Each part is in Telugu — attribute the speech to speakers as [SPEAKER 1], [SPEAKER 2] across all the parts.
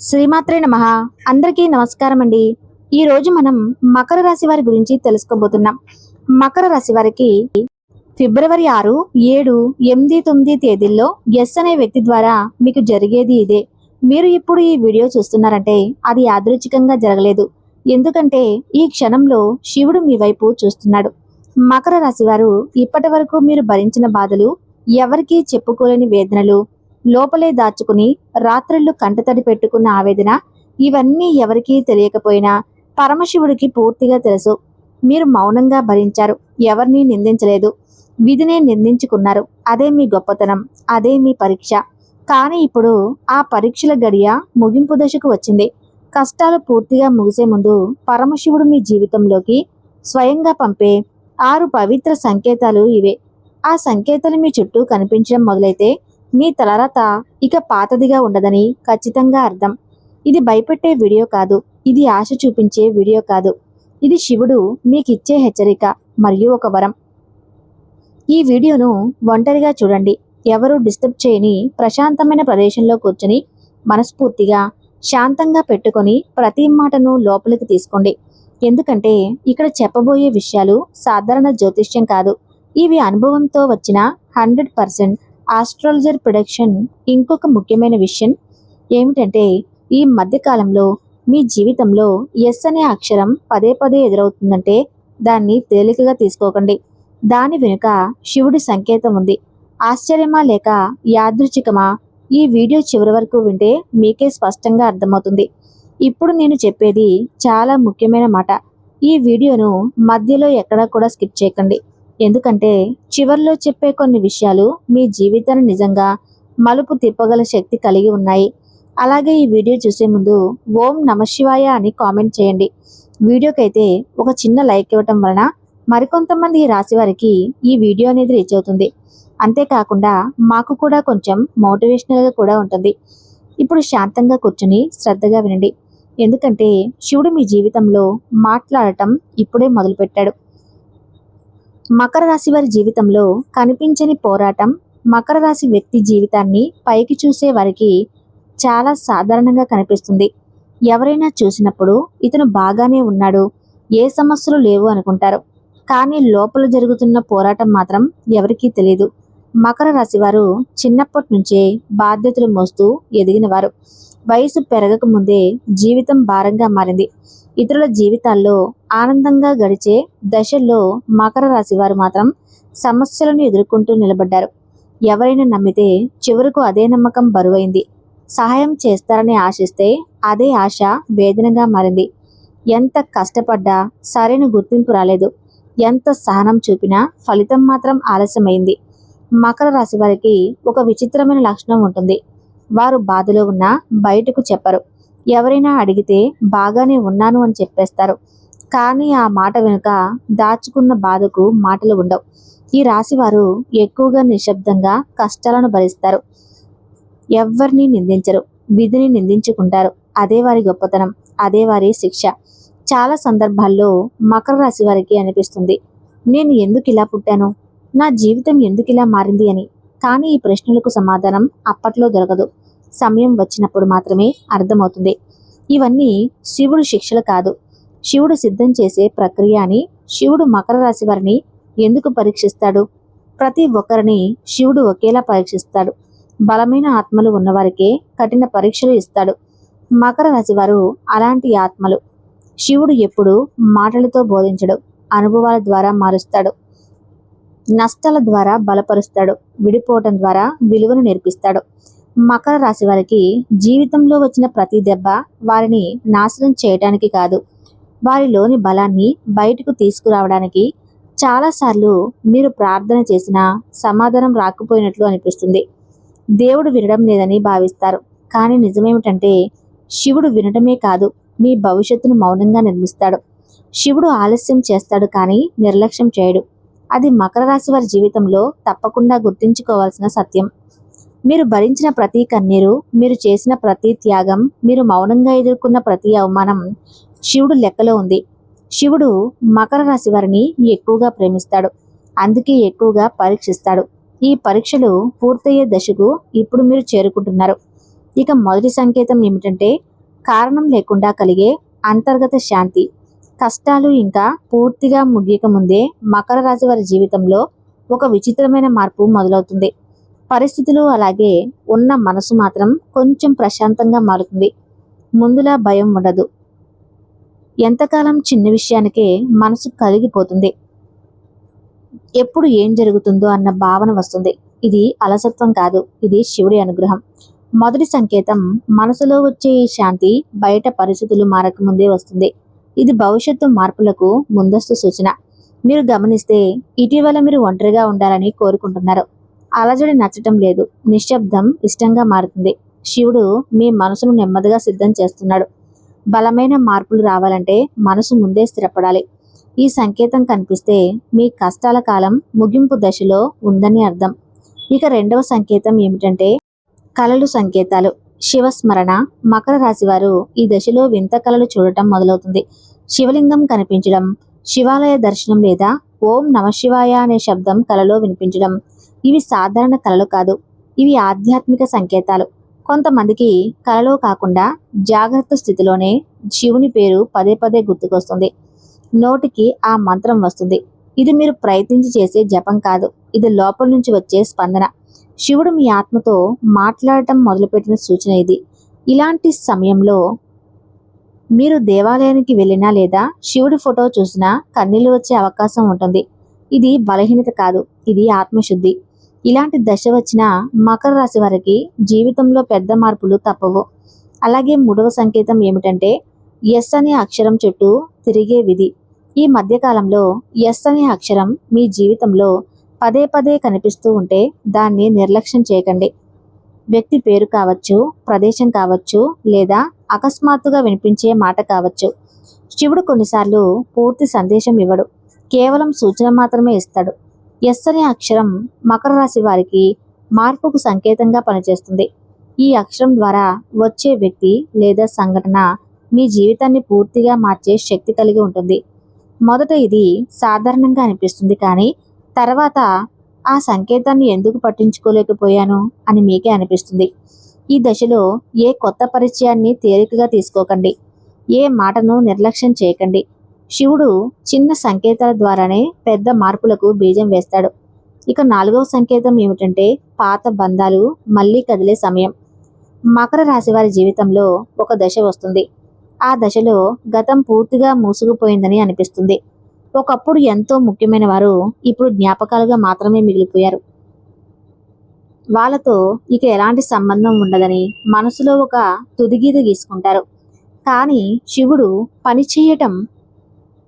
[SPEAKER 1] శ్రీమాత్రే నమః. అందరికీ నమస్కారం అండి. ఈ రోజు మనం మకర రాశి వారి గురించి తెలుసుకోబోతున్నాం. మకర రాశి వారికి ఫిబ్రవరి 6, 7, 8, 9 తేదీల్లో ఎస్ అనే వ్యక్తి ద్వారా మీకు జరిగేది ఇదే. మీరు ఇప్పుడు ఈ వీడియో చూస్తున్నారంటే అది యాదృచ్ఛికంగా జరగలేదు. ఎందుకంటే ఈ క్షణంలో శివుడు మీ వైపు చూస్తున్నాడు. మకర రాశి వారు ఇప్పటి వరకు మీరు భరించిన బాధలు, ఎవరికీ చెప్పుకోలేని వేదనలు, లోపలే దాచుకుని రాత్రిళ్ళు కంటతడి పెట్టుకున్న ఆవేదన, ఇవన్నీ ఎవరికీ తెలియకపోయినా పరమశివుడికి పూర్తిగా తెలుసు. మీరు మౌనంగా భరించారు, ఎవరినీ నిందించలేదు, విధినే నిందించుకున్నారు. అదే మీ గొప్పతనం, అదే మీ పరీక్ష. కానీ ఇప్పుడు ఆ పరీక్షల గడియ ముగింపు దశకు వచ్చింది. కష్టాలు పూర్తిగా ముగిసే ముందు పరమశివుడు మీ జీవితంలోకి స్వయంగా పంపే 6 పవిత్ర సంకేతాలు ఇవే. ఆ సంకేతాలు మీ చుట్టూ కనిపించడం మొదలైతే మీ తలరాత ఇక పాతదిగా ఉండదని ఖచ్చితంగా అర్థం. ఇది భయపెట్టే వీడియో కాదు, ఇది ఆశ చూపించే వీడియో కాదు. ఇది శివుడు మీకిచ్చే హెచ్చరిక మరియు ఒక వరం. ఈ వీడియోను ఒంటరిగా చూడండి. ఎవరూ డిస్టర్బ్ చేయని ప్రశాంతమైన ప్రదేశంలో కూర్చొని మనస్ఫూర్తిగా శాంతంగా పెట్టుకొని ప్రతి మాటను లోపలికి తీసుకోండి. ఎందుకంటే ఇక్కడ చెప్పబోయే విషయాలు సాధారణ జ్యోతిష్యం కాదు. ఇవి అనుభవంతో వచ్చిన 100% ఆస్ట్రాలజర్ ప్రొడక్షన్. ఇంకొక ముఖ్యమైన విషయం ఏమిటంటే ఈ మధ్యకాలంలో మీ జీవితంలో ఎస్ అనే అక్షరం పదే పదే ఎదురవుతుందంటే దాన్ని తేలికగా తీసుకోకండి. దాని వెనుక శివుడి సంకేతం ఉంది. ఆశ్చర్యమా లేక యాదృచ్ఛికమా? ఈ వీడియో చివరి వరకు వింటే మీకే స్పష్టంగా అర్థమవుతుంది. ఇప్పుడు నేను చెప్పేది చాలా ముఖ్యమైన మాట. ఈ వీడియోను మధ్యలో ఎక్కడా కూడా స్కిప్ చేయకండి. ఎందుకంటే చివర్లో చెప్పే కొన్ని విషయాలు మీ జీవితాన్ని నిజంగా మలుపు తిప్పగల శక్తి కలిగి ఉన్నాయి. అలాగే ఈ వీడియో చూసే ముందు ఓం నమశివాయ అని కామెంట్ చేయండి. వీడియోకైతే ఒక చిన్న లైక్ ఇవ్వటం వలన మరికొంతమంది ఈ రాశి వారికి ఈ వీడియో అనేది రీచ్ అవుతుంది. అంతేకాకుండా మాకు కూడా కొంచెం మోటివేషనల్గా కూడా ఉంటుంది. ఇప్పుడు శాంతంగా కూర్చుని శ్రద్ధగా వినండి. ఎందుకంటే శివుడు మీ జీవితంలో మాట్లాడటం ఇప్పుడే మొదలుపెట్టాడు. మకర రాశి వారి జీవితంలో కనిపించని పోరాటం. మకర రాశి వ్యక్తి జీవితాన్ని పైకి చూసే వారికి చాలా సాధారణంగా కనిపిస్తుంది. ఎవరైనా చూసినప్పుడు ఇతను బాగానే ఉన్నాడు, ఏ సమస్యలు లేవు అనుకుంటారు. కానీ లోపల జరుగుతున్న పోరాటం మాత్రం ఎవరికీ తెలియదు. మకర రాశి వారు చిన్నప్పటి నుంచే బాధ్యతలు మోస్తూ ఎదిగినవారు. వయసు పెరగక ముందే జీవితం భారంగా మారింది. ఇతరుల జీవితాల్లో ఆనందంగా గడిచే దశల్లో మకర రాశి వారు మాత్రం సమస్యలను ఎదుర్కొంటూ నిలబడ్డారు. ఎవరైనా నమ్మితే చివరకు అదే నమ్మకం బరువైంది. సహాయం చేస్తారని ఆశిస్తే అదే ఆశ వేదనగా మారింది. ఎంత కష్టపడ్డా సరైన గుర్తింపు రాలేదు. ఎంత సహనం చూపినా ఫలితం మాత్రం ఆలస్యమైంది. మకర రాశి వారికి ఒక విచిత్రమైన లక్షణం ఉంటుంది. వారు బాధలో ఉన్నా బయటకు చెప్పరు. ఎవరైనా అడిగితే బాగానే ఉన్నాను అని చెప్పేస్తారు. కానీ ఆ మాట వెనుక దాచుకున్న బాధకు మాటలు ఉండవు. ఈ రాశి వారు ఎక్కువగా నిశ్శబ్దంగా కష్టాలను భరిస్తారు. ఎవరిని నిందించరు, విధిని నిందించుకుంటారు. అదే వారి గొప్పతనం, అదే వారి శిక్ష. చాలా సందర్భాల్లో మకర రాశి వారికి అనిపిస్తుంది, నేను ఎందుకు ఇలా పుట్టాను, నా జీవితం ఎందుకు ఇలా మారింది అని. కానీ ఈ ప్రశ్నలకు సమాధానం అప్పట్లో దొరకదు. సమయం వచ్చినప్పుడు మాత్రమే అర్థమవుతుంది. ఇవన్నీ శివుడు శిక్షలు కాదు, శివుడు సిద్ధం చేసే ప్రక్రియ అని. శివుడు మకర రాశి వారిని ఎందుకు పరీక్షిస్తాడు? ప్రతి ఒక్కరిని శివుడు ఒకేలా పరీక్షిస్తాడు. బలమైన ఆత్మలు ఉన్నవారికే కఠిన పరీక్షలు ఇస్తాడు. మకర రాశి వారు అలాంటి ఆత్మలు. శివుడు ఎప్పుడు మాటలతో బోధించడు, అనుభవాల ద్వారా మారుస్తాడు. నష్టాల ద్వారా బలపరుస్తాడు, విడిపోవటం ద్వారా విలువను నేర్పిస్తాడు. మకర రాశి వారికి జీవితంలో వచ్చిన ప్రతి దెబ్బ వారిని నాశనం చేయటానికి కాదు, వారిలోని బలాన్ని బయటకు తీసుకురావడానికి. చాలాసార్లు మీరు ప్రార్థన చేసినా సమాధానం రాకపోయినట్లు అనిపిస్తుంది. దేవుడు వినడం లేదని భావిస్తారు. కానీ నిజమేమిటంటే శివుడు వినడమే కాదు, మీ భవిష్యత్తును మౌనంగా నిర్మిస్తాడు. శివుడు ఆలస్యం చేస్తాడు కానీ నిర్లక్ష్యం చేయడు. అది మకర రాశి వారి జీవితంలో తప్పకుండా గుర్తుంచుకోవాల్సిన సత్యం. మీరు భరించిన ప్రతి కన్నీరు, మీరు చేసిన ప్రతి త్యాగం, మీరు మౌనంగా ఎదుర్కొన్న ప్రతి అవమానం శివుడు లెక్కలో ఉంది. శివుడు మకర రాశి వారిని ఎక్కువగా ప్రేమిస్తాడు, అందుకే ఎక్కువగా పరీక్షిస్తాడు. ఈ పరీక్షలు పూర్తయ్యే దశకు ఇప్పుడు మీరు చేరుకుంటున్నారు. ఇక మొదటి సంకేతం ఏమిటంటే కారణం లేకుండా కలిగే అంతర్గత శాంతి. కష్టాలు ఇంకా పూర్తిగా ముగియక ముందే మకర రాశి వారి జీవితంలో ఒక విచిత్రమైన మార్పు మొదలవుతుంది. పరిస్థితులు అలాగే ఉన్న మనసు మాత్రం కొంచెం ప్రశాంతంగా మారుతుంది. ముందులా భయం ఉండదు. ఎంతకాలం చిన్న విషయానికే మనసు కలిగిపోతుంది. ఎప్పుడు ఏం జరుగుతుందో అన్న భావన వస్తుంది. ఇది అలసత్వం కాదు, ఇది శివుడి అనుగ్రహం. మొదటి సంకేతం మనసులో వచ్చే ఈ శాంతి బయట పరిస్థితులు మారకముందే వస్తుంది. ఇది భవిష్యత్తు మార్పులకు ముందస్తు సూచన. మీరు గమనిస్తే ఇటీవల మీరు ఒంటరిగా ఉండాలని కోరుకుంటున్నారు. అలజడి నచ్చటం లేదు, నిశ్శబ్దం ఇష్టంగా మారుతుంది. శివుడు మీ మనసును నెమ్మదిగా సిద్ధం చేస్తున్నాడు. బలమైన మార్పులు రావాలంటే మనసు ముందే స్థిరపడాలి. ఈ సంకేతం కనిపిస్తే మీ కష్టాల కాలం ముగింపు దశలో ఉందని అర్థం. ఇక రెండవ సంకేతం ఏమిటంటే కలలు సంకేతాలు. శివస్మరణ. మకర రాశి వారు ఈ దశలో వింత కలలు చూడటం మొదలవుతుంది. శివలింగం కనిపించడం, శివాలయ దర్శనం లేదా ఓం నమశివాయ అనే శబ్దం కలలో వినిపించడం. ఇవి సాధారణ కలలు కాదు, ఇవి ఆధ్యాత్మిక సంకేతాలు. కొంతమందికి కలలో కాకుండా జాగ్రత్త స్థితిలోనే శివుని పేరు పదే పదే గుర్తుకొస్తుంది. నోటికి ఆ మంత్రం వస్తుంది. ఇది మీరు ప్రయత్నించి చేసే జపం కాదు, ఇది లోపల నుంచి వచ్చే స్పందన. శివుడు మీ ఆత్మతో మాట్లాడటం మొదలుపెట్టిన సూచన ఇది. ఇలాంటి సమయంలో మీరు దేవాలయానికి వెళ్ళినా లేదా శివుడి ఫోటో చూసినా కన్నీళ్లు వచ్చే అవకాశం ఉంటుంది. ఇది బలహీనత కాదు, ఇది ఆత్మశుద్ధి. ఇలాంటి దశ వచ్చిన మకర రాశి వారికి జీవితంలో పెద్ద మార్పులు తప్పవు. అలాగే మూడవ సంకేతం ఏమిటంటే ఎస్ అనే అక్షరం చుట్టూ తిరిగే విధి. ఈ మధ్యకాలంలో ఎస్ అనే అక్షరం మీ జీవితంలో పదే పదే కనిపిస్తూ ఉంటే దాన్ని నిర్లక్ష్యం చేయకండి. వ్యక్తి పేరు కావచ్చు, ప్రదేశం కావచ్చు, లేదా అకస్మాత్తుగా వినిపించే మాట కావచ్చు. శివుడు కొన్నిసార్లు పూర్తి సందేశం ఇవ్వడు, కేవలం సూచన మాత్రమే ఇస్తాడు. ఎస్ అనే అక్షరం మకర రాశి వారికి మార్పుకు సంకేతంగా పనిచేస్తుంది. ఈ అక్షరం ద్వారా వచ్చే వ్యక్తి లేదా సంఘటన మీ జీవితాన్ని పూర్తిగా మార్చే శక్తి కలిగి ఉంటుంది. మొదట ఇది సాధారణంగా అనిపిస్తుంది, కానీ తర్వాత ఆ సంకేతాన్ని ఎందుకు పట్టించుకోలేకపోయాను అని మీకే అనిపిస్తుంది. ఈ దశలో ఏ కొత్త పరిచయాన్ని తేలికగా తీసుకోకండి, ఏ మాటను నిర్లక్ష్యం చేయకండి. శివుడు చిన్న సంకేతాల ద్వారానే పెద్ద మార్పులకు బీజం వేస్తాడు. ఇక నాలుగవ సంకేతం ఏమిటంటే పాత బంధాలు మళ్ళీ కదిలే సమయం. మకర రాశి వారి జీవితంలో ఒక దశ వస్తుంది. ఆ దశలో గతం పూర్తిగా మూసుకుపోయిందని అనిపిస్తుంది. ఒకప్పుడు ఎంతో ముఖ్యమైన వారు ఇప్పుడు జ్ఞాపకాలుగా మాత్రమే మిగిలిపోయారు. వాళ్ళతో ఇక ఎలాంటి సంబంధం ఉండదని మనసులో ఒక తుదిగీత గీసుకుంటారు. కానీ శివుడు పనిచేయటం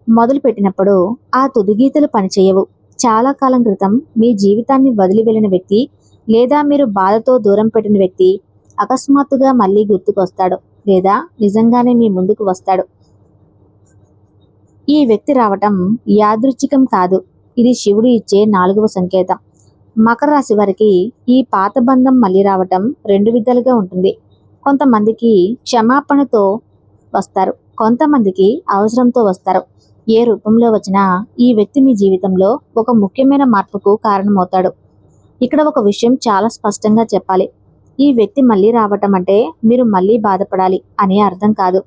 [SPEAKER 1] మొదలుపెట్టినప్పుడు ఆ తుదిగీతలు పనిచేయవు. చాలా కాలం క్రితం మీ జీవితాన్ని వదిలి వెళ్ళిన వ్యక్తి లేదా మీరు బాధతో దూరం పెట్టిన వ్యక్తి అకస్మాత్తుగా మళ్ళీ గుర్తుకొస్తాడు, లేదా నిజంగానే మీ ముందుకు వస్తాడు. ఈ వ్యక్తి రావటం యాదృచ్ఛికం కాదు, ఇది శివుడు ఇచ్చే నాలుగవ సంకేతం. మకర రాశి వారికి ఈ పాత బంధం మళ్ళీ రావటం రెండు విధాలుగా ఉంటుంది. కొంతమందికి క్షమాపణతో వస్తారు, కొంతమందికి అవసరంతో వస్తారు. ఏ రూపంలో వచ్చినా ఈ వ్యక్తి మీ జీవితంలో ఒక ముఖ్యమైన మార్పుకు కారణమవుతాడు. ఇక్కడ ఒక విషయం చాలా స్పష్టంగా చెప్పాలి. ఈ వ్యక్తి మళ్ళీ రావటం అంటే మీరు మళ్ళీ బాధపడాలి అని అర్థం కాదు.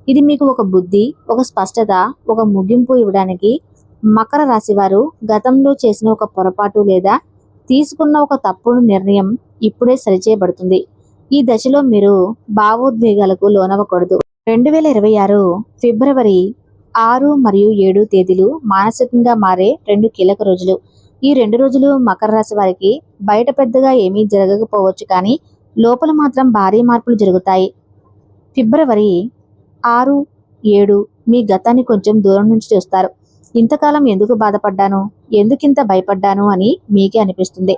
[SPEAKER 1] ఇది మీకు ఒక బుద్ధి, ఒక స్పష్టత, ఒక ముగింపు ఇవ్వడానికి మకర రాశి వారు గతంలో చేసిన ఒక పొరపాటు లేదా తీసుకున్న ఒక తప్పుడు నిర్ణయం ఇప్పుడే సరిచేయబడుతుంది. ఈ దశలో మీరు భావోద్వేగాలకు లోనవ్వకూడదు. 2026 ఫిబ్రవరి 6 మరియు 7 తేదీలు మానసికంగా మారే రెండు కీలక రోజులు. ఈ రెండు రోజులు మకర రాశి వారికి బయట పెద్దగా ఏమీ జరగకపోవచ్చు, కానీ లోపల మాత్రం భారీ మార్పులు జరుగుతాయి. ఫిబ్రవరి 6, 7 మీ గతాన్ని కొంచెం దూరం నుంచి చూస్తారు. ఇంతకాలం ఎందుకు బాధపడ్డాను, ఎందుకింత భయపడ్డాను అని మీకే అనిపిస్తుంది.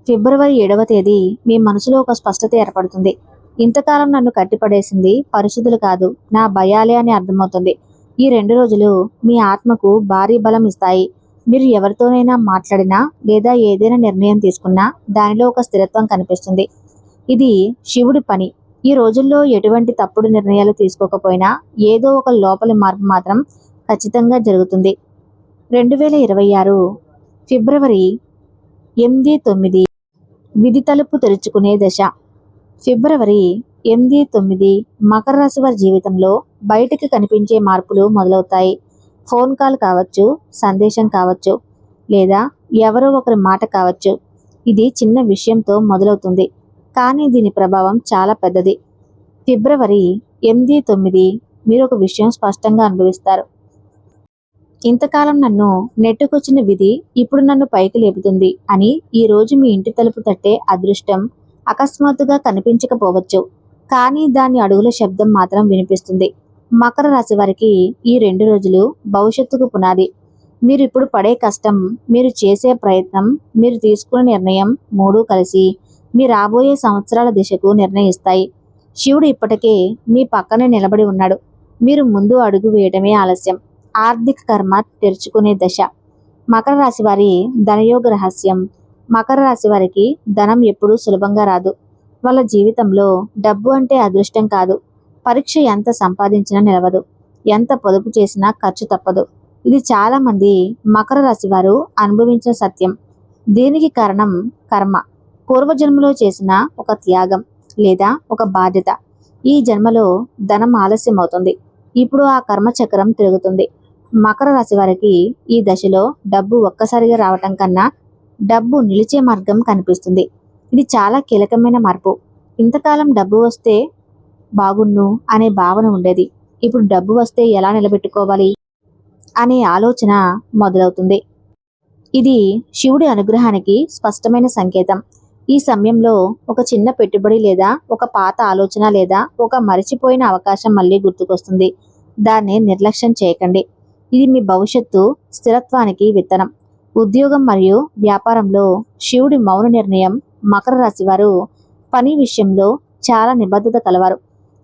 [SPEAKER 1] ఫిబ్రవరి 7వ తేదీ మీ మనసులో ఒక స్పష్టత ఏర్పడుతుంది. ఇంతకాలం నన్ను కట్టిపడేసింది పరిస్థితులు కాదు, నా భయాలే అని అర్థమవుతుంది. ఈ రెండు రోజులు మీ ఆత్మకు భారీ బలం ఇస్తాయి. మీరు ఎవరితోనైనా మాట్లాడినా లేదా ఏదైనా నిర్ణయం తీసుకున్నా దానిలో ఒక స్థిరత్వం కనిపిస్తుంది. ఇది శివుడి పని. ఈ రోజుల్లో ఎటువంటి తప్పుడు నిర్ణయాలు తీసుకోకపోయినా ఏదో ఒక లోపలి మార్పు మాత్రం ఖచ్చితంగా జరుగుతుంది. 2026 ఫిబ్రవరి 8, 9 విధి తలుపు తెరుచుకునే దశ. ఫిబ్రవరి 8, 9 మకర రాశి వారి జీవితంలో బయటికి కనిపించే మార్పులు మొదలవుతాయి. ఫోన్ కాల్ కావచ్చు, సందేశం కావచ్చు, లేదా ఎవరో ఒకరి మాట కావచ్చు. ఇది చిన్న విషయంతో మొదలవుతుంది, కానీ దీని ప్రభావం చాలా పెద్దది. ఫిబ్రవరి 8, 9 మీరు ఒక విషయం స్పష్టంగా అనుభవిస్తారు. ఇంతకాలం నన్ను నెట్టుకొచ్చిన విధి ఇప్పుడు నన్ను పైకి లేపుతుంది అని ఈ రోజు మీ ఇంటి తలుపు తట్టే అదృష్టం అకస్మాత్తుగా కనిపించకపోవచ్చు, కానీ దాని అడుగుల శబ్దం మాత్రం వినిపిస్తుంది. మకర రాశి వారికి ఈ 2 రోజులు భవిష్యత్తుకు పునాది. మీరు ఇప్పుడు పడే కష్టం, మీరు చేసే ప్రయత్నం, మీరు తీసుకునే నిర్ణయం 3 కలిసి మీ రాబోయే సంవత్సరాల దిశకు నిర్ణయిస్తాయి. శివుడు ఇప్పటికే మీ పక్కనే నిలబడి ఉన్నాడు. మీరు ముందు అడుగు వేయడమే ఆలస్యం. ఆర్థిక కర్మ తెరుచుకునే దశ. మకర రాశి వారి ధనయోగ రహస్యం. మకర రాశి వారికి ధనం ఎప్పుడూ సులభంగా రాదు. వాళ్ళ జీవితంలో డబ్బు అంటే అదృష్టం కాదు. పరీక్ష ఎంత సంపాదించినా నిలవదు, ఎంత పొదుపు చేసినా ఖర్చు తప్పదు. ఇది చాలా మంది మకర రాశి వారు అనుభవించిన సత్యం. దీనికి కారణం కర్మ. పూర్వజన్మలో చేసిన ఒక త్యాగం లేదా ఒక బాధ్యత. ఈ జన్మలో ధనం ఆలస్యం అవుతుంది. ఇప్పుడు ఆ కర్మ చక్రం తిరుగుతుంది. మకర రాశి వారికి ఈ దశలో డబ్బు ఒక్కసారిగా రావటం కన్నా డబ్బు నిలిచే మార్గం కనిపిస్తుంది. ఇది చాలా కీలకమైన మార్పు. ఇంతకాలం డబ్బు వస్తే బాగున్ను అనే భావన ఉండేది. ఇప్పుడు డబ్బు వస్తే ఎలా నిలబెట్టుకోవాలి అనే ఆలోచన మొదలవుతుంది. ఇది శివుడి అనుగ్రహానికి స్పష్టమైన సంకేతం. ఈ సమయంలో ఒక చిన్న పెట్టుబడి లేదా ఒక పాత ఆలోచన లేదా ఒక మరిచిపోయిన అవకాశం మళ్ళీ గుర్తుకొస్తుంది. దాన్ని నిర్లక్ష్యం చేయకండి. ఇది మీ భవిష్యత్తు స్థిరత్వానికి విత్తనం. ఉద్యోగం మరియు వ్యాపారంలో శివుడి మౌన నిర్ణయం. మకర రాశి వారు పని విషయంలో చాలా నిబద్ధత కలవారు.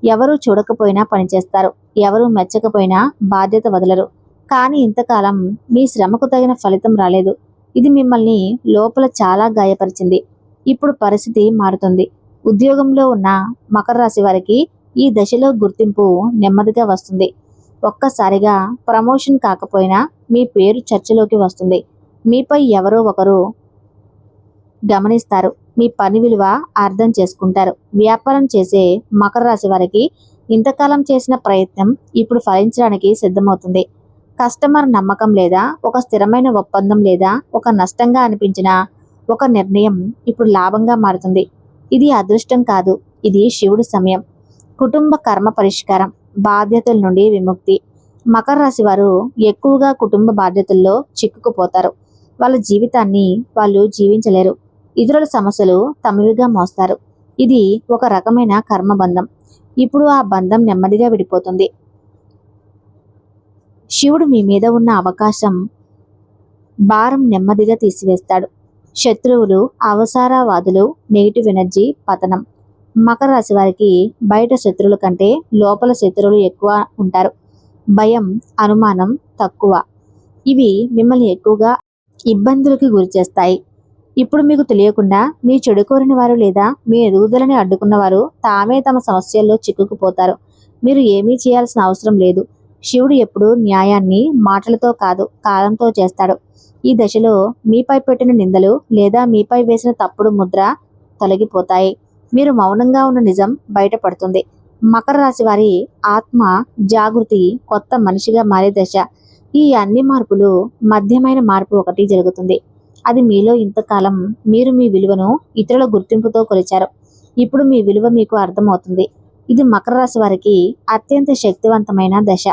[SPEAKER 1] ఎవరూ చూడకపోయినా పనిచేస్తారు, ఎవరూ మెచ్చకపోయినా బాధ్యత వదలరు. కానీ ఇంతకాలం మీ శ్రమకు తగిన ఫలితం రాలేదు. ఇది మిమ్మల్ని లోపల చాలా గాయపరిచింది. ఇప్పుడు పరిస్థితి మారుతుంది. ఉద్యోగంలో ఉన్న మకర రాశి వారికి ఈ దశలో గుర్తింపు నెమ్మదిగా వస్తుంది. ఒక్కసారిగా ప్రమోషన్ కాకపోయినా మీ పేరు చర్చలోకి వస్తుంది. మీపై ఎవరో ఒకరు గమనిస్తారు. మీ పని విలువ అర్థం చేసుకుంటారు. వ్యాపారం చేసే మకర రాశి వారికి ఇంతకాలం చేసిన ప్రయత్నం ఇప్పుడు ఫలించడానికి సిద్ధమవుతుంది. కస్టమర్ నమ్మకం లేదా ఒక స్థిరమైన ఒప్పందం లేదా ఒక నష్టంగా అనిపించిన ఒక నిర్ణయం ఇప్పుడు లాభంగా మారుతుంది. ఇది అదృష్టం కాదు, ఇది శివుడి సమయం. కుటుంబ కర్మ పరిష్కారం. బాధ్యతల నుండి విముక్తి. మకర రాశి వారు ఎక్కువగా కుటుంబ బాధ్యతల్లో చిక్కుకుపోతారు. వాళ్ళ జీవితాన్ని వాళ్ళు జీవించలేరు. ఇతరుల సమస్యలు తమవిగా మోస్తారు. ఇది ఒక రకమైన కర్మబంధం. ఇప్పుడు ఆ బంధం నెమ్మదిగా విడిపోతుంది. శివుడు మీ మీద ఉన్న అవకాశం భారం నెమ్మదిగా తీసివేస్తాడు. శత్రువులు, అవసరవాదులు, నెగిటివ్ ఎనర్జీ పతనం. మకర రాశి వారికి బయట శత్రువుల కంటే లోపల శత్రువులు ఎక్కువ ఉంటారు. భయం, అనుమానం తక్కువ. ఇవి మిమ్మల్ని ఎక్కువగా ఇబ్బందులకి గురి చేస్తాయి. ఇప్పుడు మీకు తెలియకుండా మీ చెడు కోరిన వారు లేదా మీ ఎదుగుదలని అడ్డుకున్న వారు తామే తమ సమస్యల్లో చిక్కుకుపోతారు. మీరు ఏమీ చేయాల్సిన అవసరం లేదు. శివుడు ఎప్పుడు న్యాయాన్ని మాటలతో కాదు, కాలంతో చేస్తాడు. ఈ దశలో మీపై పెట్టిన నిందలు లేదా మీపై వేసిన తప్పుడు ముద్ర తొలగిపోతాయి. మీరు మౌనంగా ఉన్న నిజం బయటపడుతుంది. మకర రాశి వారి ఆత్మ జాగృతి కొత్త మనిషిగా మారే దశ. ఈ అన్ని మార్పులు మధ్యమైన మార్పు ఒకటి జరుగుతుంది. అది మీలో ఇంతకాలం మీరు మీ విలువను ఇతరుల గుర్తింపుతో కొలిచారు. ఇప్పుడు మీ విలువ మీకు అర్థమవుతుంది. ఇది మకర రాశి వారికి అత్యంత శక్తివంతమైన దశ.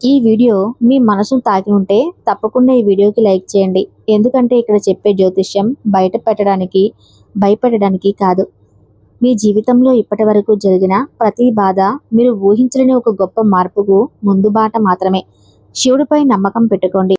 [SPEAKER 1] ఈ వీడియో మీ మనసును తాకి ఉంటే తప్పకుండా ఈ వీడియోకి లైక్ చేయండి. ఎందుకంటే ఇక్కడ చెప్పే జ్యోతిష్యం బయట పెట్టడానికి, భయపెట్టడానికి కాదు. మీ జీవితంలో ఇప్పటి వరకు జరిగిన ప్రతి బాధ మీరు ఊహించలేని ఒక గొప్ప మార్పుకు ముందు బాట మాత్రమే. శివుడిపై నమ్మకం పెట్టుకోండి.